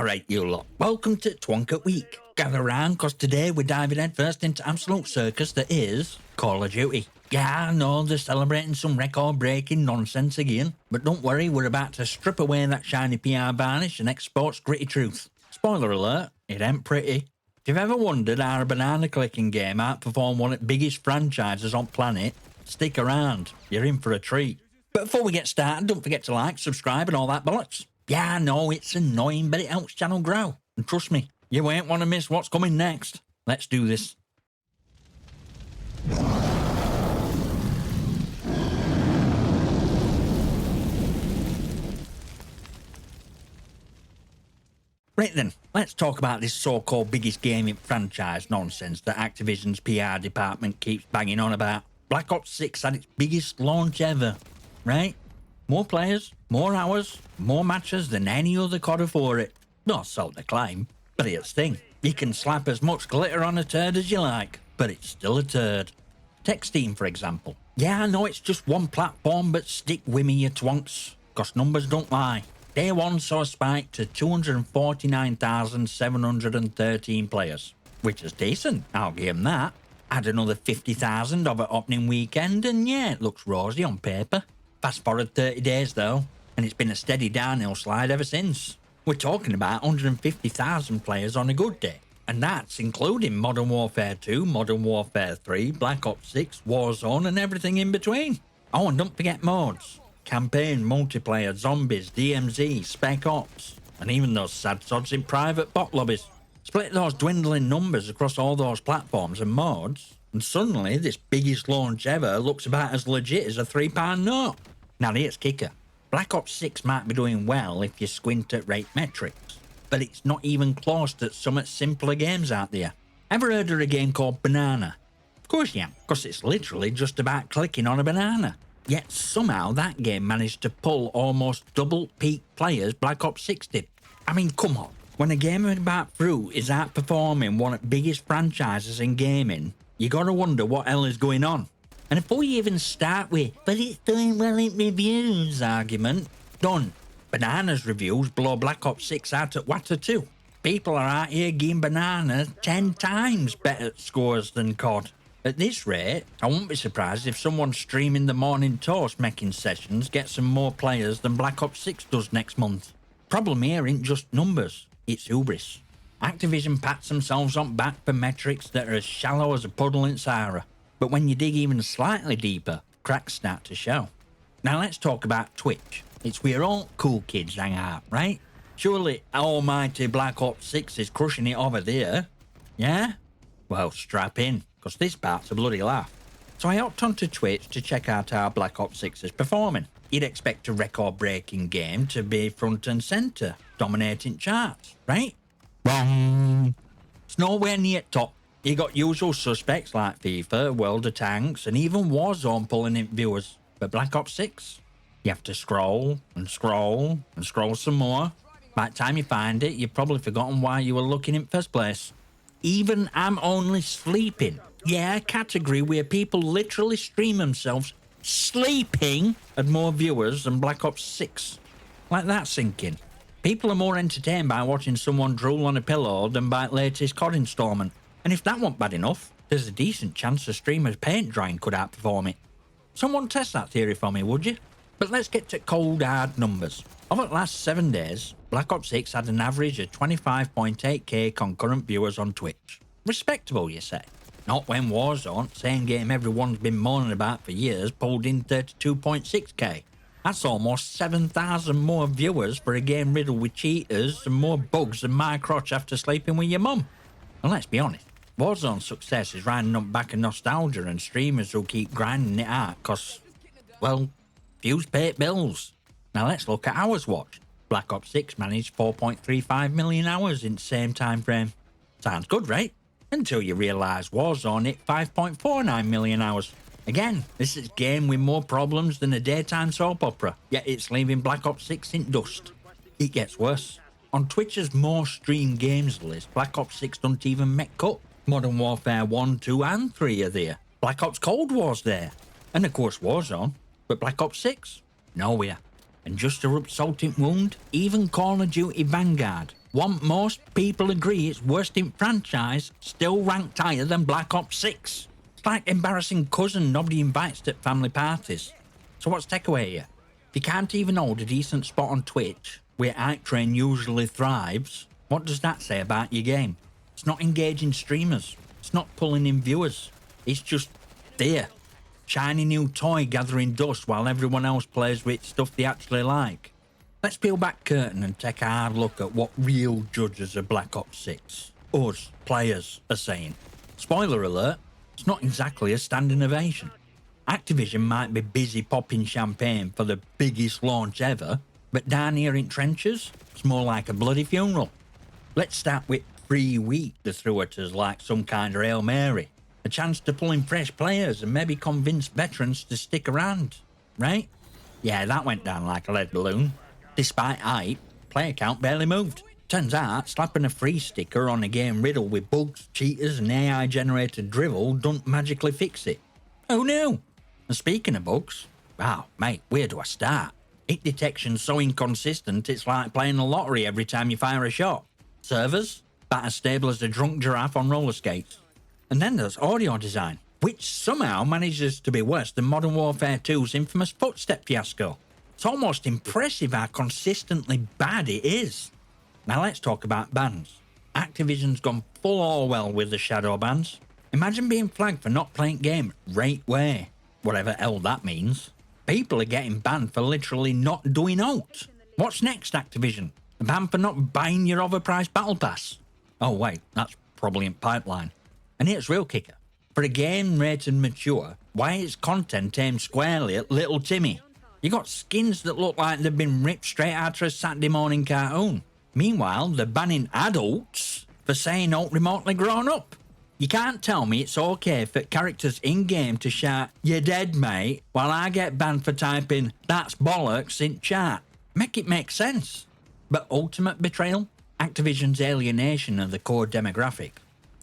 Alright you lot, welcome to Twonker Week. Gather round cause today we're diving headfirst into absolute circus that is Call of Duty. Yeah, I know they're celebrating some record breaking nonsense again, but don't worry, we're about to strip away that shiny PR varnish and expose gritty truth. Spoiler alert, it ain't pretty. If you've ever wondered how a banana clicking game outperformed one of the biggest franchises on planet, stick around, you're in for a treat. But before we get started, don't forget to like, subscribe and all that bollocks. Yeah, I know it's annoying, but it helps channel grow. And trust me, you won't want to miss what's coming next. Let's do this. Right then, let's talk about this so-called biggest gaming franchise nonsense that Activision's PR department keeps banging on about. Black Ops 6 had its biggest launch ever, right? More players, more hours, more matches than any other COD before it. Not so to claim, but here's the thing. You can slap as much glitter on a turd as you like, but it's still a turd. Take Steam for example. Yeah, I know it's just one platform, but stick with me you twonks, cause numbers don't lie. Day one saw a spike to 249,713 players, which is decent, I'll give them that. Add another 50,000 over opening weekend and yeah, it looks rosy on paper. Fast forward 30 days though, and it's been a steady downhill slide ever since. We're talking about 150,000 players on a good day, and that's including Modern Warfare 2, Modern Warfare 3, Black Ops 6, Warzone and everything in between. Oh, and don't forget modes. Campaign, multiplayer, zombies, DMZ, Spec Ops, and even those sad sods in private bot lobbies. Split those dwindling numbers across all those platforms and modes, and suddenly this biggest launch ever looks about as legit as a £3 note. Now here's kicker. Black Ops 6 might be doing well if you squint at rate metrics, but it's not even close to some simpler games out there. Ever heard of a game called Banana? Of course you have, because it's literally just about clicking on a banana. Yet somehow that game managed to pull almost double peak players Black Ops 6 did. I mean, come on. When a game about fruit is outperforming one of the biggest franchises in gaming, you gotta wonder what hell is going on. And before you even start with, but it's doing well in reviews argument, done. Banana's reviews blow Black Ops 6 out at water too. People are out here giving Banana 10 times better scores than COD. At this rate, I won't be surprised if someone streaming the Morning Toast making sessions gets some more players than Black Ops 6 does next month. Problem here ain't just numbers, it's hubris. Activision pats themselves on back for metrics that are as shallow as a puddle in Sahara. But when you dig even slightly deeper, cracks start to show. Now let's talk about Twitch. It's where all cool kids hang out, right? Surely almighty Black Ops 6 is crushing it over there. Yeah? Well, strap in, because this part's a bloody laugh. So I hopped onto Twitch to check out how Black Ops 6 is performing. You'd expect a record-breaking game to be front and centre, dominating charts, right? Wrong. It's nowhere near top. You got usual suspects like FIFA, World of Tanks, and even Warzone pulling in viewers. But Black Ops 6? You have to scroll, and scroll, and scroll some more. By the time you find it, you've probably forgotten why you were looking in first place. Even I'm Only Sleeping. Yeah, a category where people literally stream themselves sleeping had more viewers than Black Ops 6. Let that sink in. People are more entertained by watching someone drool on a pillow than by the latest COD installment. And if that wasn't bad enough, there's a decent chance a streamer's paint drying could outperform it. Someone test that theory for me, would you? But let's get to cold hard numbers. Over the last 7 days, Black Ops 6 had an average of 25.8k concurrent viewers on Twitch. Respectable, you say? Not when Warzone, same game everyone's been moaning about for years, pulled in 32.6k. That's almost 7,000 more viewers for a game riddled with cheaters and more bugs than my crotch after sleeping with your mum. And let's be honest, Warzone's success is riding up back of nostalgia and streamers who keep grinding it out cause, well, views pay bills. Now let's look at hours watched. Black Ops 6 managed 4.35 million hours in the same time frame. Sounds good, right? Until you realise Warzone hit 5.49 million hours. Again, this is a game with more problems than a daytime soap opera, yet it's leaving Black Ops 6 in dust. It gets worse. On Twitch's more streamed games list, Black Ops 6 don't even make cut. Modern Warfare 1, 2 and 3 are there. Black Ops Cold War's there. And of course Warzone. But Black Ops 6? Nowhere. And just to rub salt in wound, even Call of Duty Vanguard, One most people agree it's worst in franchise, still ranked higher than Black Ops 6. It's like embarrassing cousin nobody invites at family parties. So what's takeaway here? If you can't even hold a decent spot on Twitch, where Hype Train usually thrives, what does that say about your game? It's not engaging streamers. It's not pulling in viewers. It's just there. Shiny new toy gathering dust while everyone else plays with stuff they actually like. Let's peel back curtain and take a hard look at what real judges of Black Ops 6, us, players, are saying. Spoiler alert, it's not exactly a standing ovation. Activision might be busy popping champagne for the biggest launch ever, but down here in trenches, it's more like a bloody funeral. Let's start with 3 weeks to throw at us like some kind of Hail Mary. A chance to pull in fresh players and maybe convince veterans to stick around, right? Yeah, that went down like a lead balloon. Despite hype, player count barely moved. Turns out, slapping a free sticker on a game riddled with bugs, cheaters and AI-generated drivel don't magically fix it. Who knew? And speaking of bugs, wow, mate, where do I start? Hit detection's so inconsistent it's like playing the lottery every time you fire a shot. Servers? About as stable as a drunk giraffe on roller skates. And then there's audio design, which somehow manages to be worse than Modern Warfare 2's infamous footstep fiasco. It's almost impressive how consistently bad it is. Now let's talk about bans. Activision's gone full Orwell with the shadow bans. Imagine being flagged for not playing game right way, whatever hell that means. People are getting banned for literally not doing out. What's next, Activision? A ban for not buying your overpriced battle pass? Oh wait, that's probably in pipeline. And here's real kicker. For a game rated mature, why is content aimed squarely at little Timmy? You got skins that look like they've been ripped straight out of a Saturday morning cartoon. Meanwhile, they're banning adults for saying out remotely grown up. You can't tell me it's okay for characters in-game to shout, "You're dead, mate," while I get banned for typing, "That's bollocks" in chat. Make it make sense. But ultimate betrayal? Activision's alienation of the core demographic.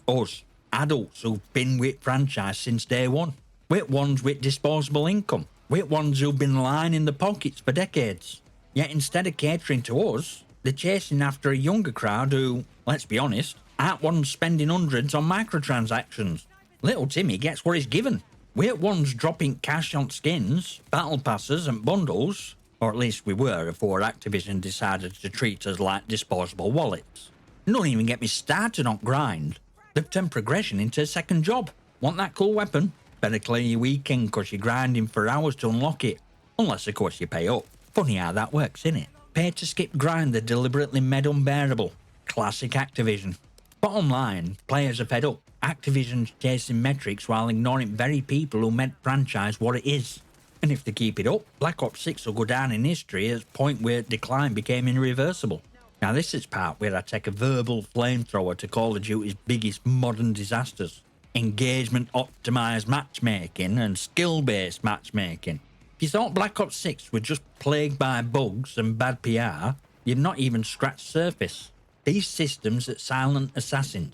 Us, adults who've been with franchise since day one. We're ones with disposable income. We're ones who've been lining the pockets for decades. Yet instead of catering to us, they're chasing after a younger crowd who, let's be honest, aren't ones spending hundreds on microtransactions. Little Timmy gets what he's given. We're ones dropping cash on skins, battle passes and bundles, or at least we were before Activision decided to treat us like disposable wallets. Don't even get me started on grind. They've turned progression into a second job. Want that cool weapon? Better clear your weekend because you're grinding for hours to unlock it. Unless, of course, you pay up. Funny how that works, innit? Pay to skip grind that deliberately made unbearable. Classic Activision. Bottom line, players are fed up. Activision's chasing metrics while ignoring very people who made franchise what it is. And if they keep it up, Black Ops 6 will go down in history as a point where decline became irreversible. Now this is part where I take a verbal flamethrower to Call of Duty's biggest modern disasters. Engagement-optimised matchmaking and skill-based matchmaking. If you thought Black Ops 6 were just plagued by bugs and bad PR, you've not even scratched the surface. These systems are silent assassins,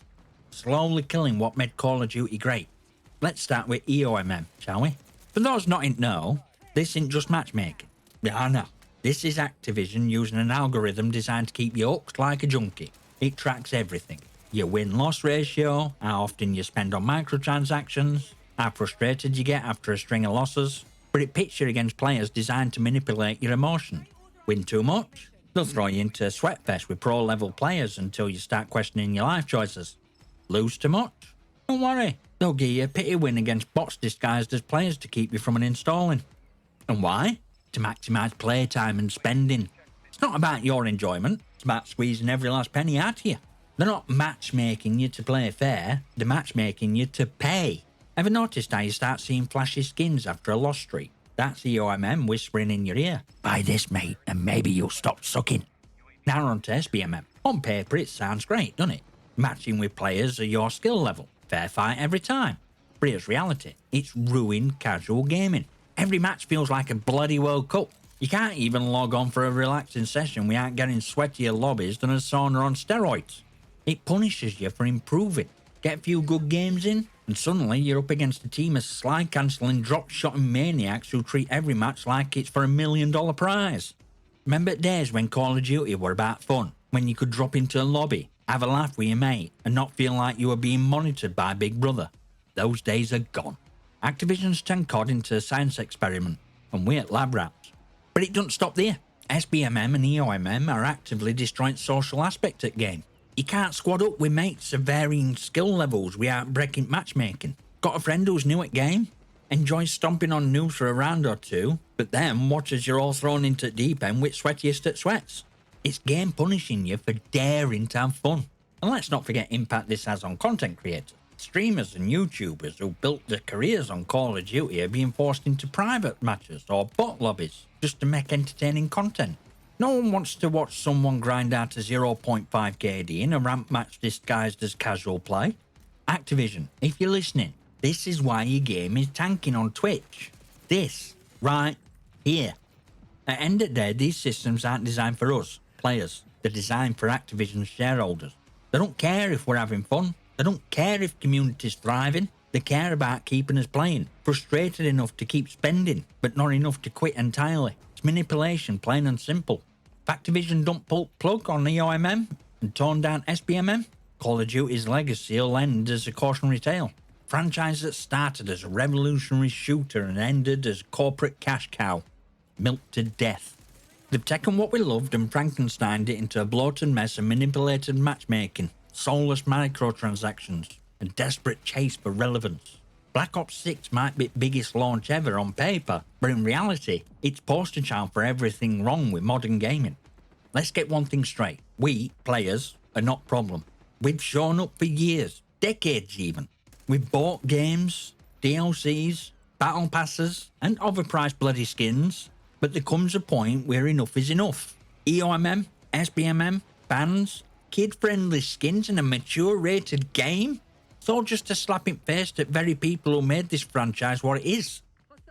slowly killing what made Call of Duty great. Let's start with EOMM, shall we? For those not in know, this isn't just matchmaking. Yeah, I know. This is Activision using an algorithm designed to keep you hooked like a junkie. It tracks everything. Your win-loss ratio, how often you spend on microtransactions, how frustrated you get after a string of losses, but it pits you against players designed to manipulate your emotions. Win too much? They'll throw you into a sweatfest with pro-level players until you start questioning your life choices. Lose too much? Don't worry, they'll give you a pity win against bots disguised as players to keep you from uninstalling. And why? To maximise playtime and spending. It's not about your enjoyment, it's about squeezing every last penny out of you. They're not matchmaking you to play fair, they're matchmaking you to pay. Ever noticed how you start seeing flashy skins after a loss streak? That's EOMM whispering in your ear. Buy this, mate, and maybe you'll stop sucking. Now on to SBMM. On paper, it sounds great, doesn't it? Matching with players at your skill level. Fair fight every time. But here's reality. It's ruined casual gaming. Every match feels like a bloody World Cup. You can't even log on for a relaxing session without getting sweatier lobbies than a sauna on steroids. It punishes you for improving. Get a few good games in, and suddenly you're up against a team of slide-cancelling, drop-shotting maniacs who treat every match like it's for $1 million prize. Remember days when Call of Duty were about fun? when you could drop into a lobby, have a laugh with your mate, and not feel like you were being monitored by Big Brother. Those days are gone. Activision's turned COD into a science experiment, and we're lab rats. But it doesn't stop there. SBMM and EOMM are actively destroying social aspect at game. You can't squad up with mates of varying skill levels without breaking matchmaking. Got a friend who's new at game? Enjoys stomping on noobs for a round or two, but then watches you're all thrown into deep end with sweatiest at sweats. It's game punishing you for daring to have fun. And let's not forget impact this has on content creators. Streamers and YouTubers who built their careers on Call of Duty are being forced into private matches or bot lobbies just to make entertaining content. No one wants to watch someone grind out a 0.5 KD in a ramp match disguised as casual play. Activision, if you're listening, this is why your game is tanking on Twitch. This, right here. At the end of the day, these systems aren't designed for us, players. They're designed for Activision's shareholders. They don't care if we're having fun. They don't care if community's thriving. They care about keeping us playing, frustrated enough to keep spending, but not enough to quit entirely. It's manipulation, plain and simple. If Activision don't pull plug on EOMM and torn down SBMM, Call of Duty's legacy will end as a cautionary tale. Franchise that started as a revolutionary shooter and ended as a corporate cash cow. Milked to death. They've taken what we loved and Frankensteined it into a bloated mess of manipulated matchmaking, soulless microtransactions, and desperate chase for relevance. Black Ops 6 might be the biggest launch ever on paper, but in reality, it's poster child for everything wrong with modern gaming. Let's get one thing straight. We, players, are not problem. We've shown up for years, decades even. We've bought games, DLCs, battle passes, and overpriced bloody skins, but there comes a point where enough is enough. EOMM, SBMM, bans, kid-friendly skins in a mature-rated game? It's all just a slap in face at very people who made this franchise what it is.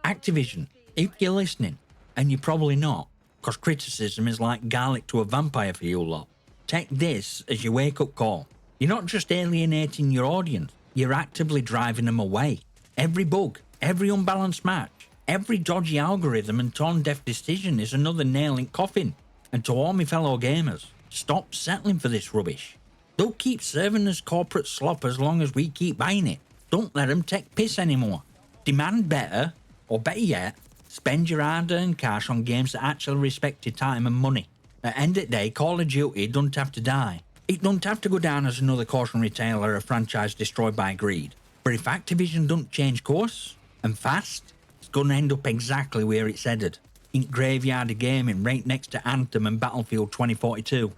Activision, if you're listening, and you're probably not, because criticism is like garlic to a vampire for you lot, take this as your wake-up call. You're not just alienating your audience, you're actively driving them away. Every bug, every unbalanced match, every dodgy algorithm and tone-deaf decision is another nail in coffin. And to all my fellow gamers, stop settling for this rubbish. They'll keep serving us corporate slop as long as we keep buying it. Don't let them take piss anymore. Demand better, or better yet, spend your hard-earned cash on games that actually respect your time and money. At the end of the day, Call of Duty don't have to die. It don't have to go down as another cautionary tale or a franchise destroyed by greed. But if Activision don't change course, and fast, it's gonna end up exactly where it's headed. In graveyard of gaming right next to Anthem and Battlefield 2042.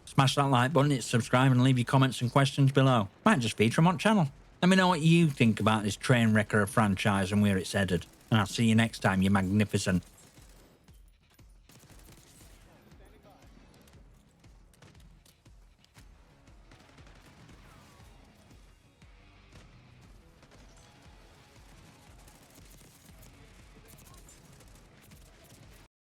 Smash that like button, hit subscribe and leave your comments and questions below. Might just feature them on channel. Let me know what you think about this train wreck of a franchise and where it's headed. And I'll see you next time, you magnificent.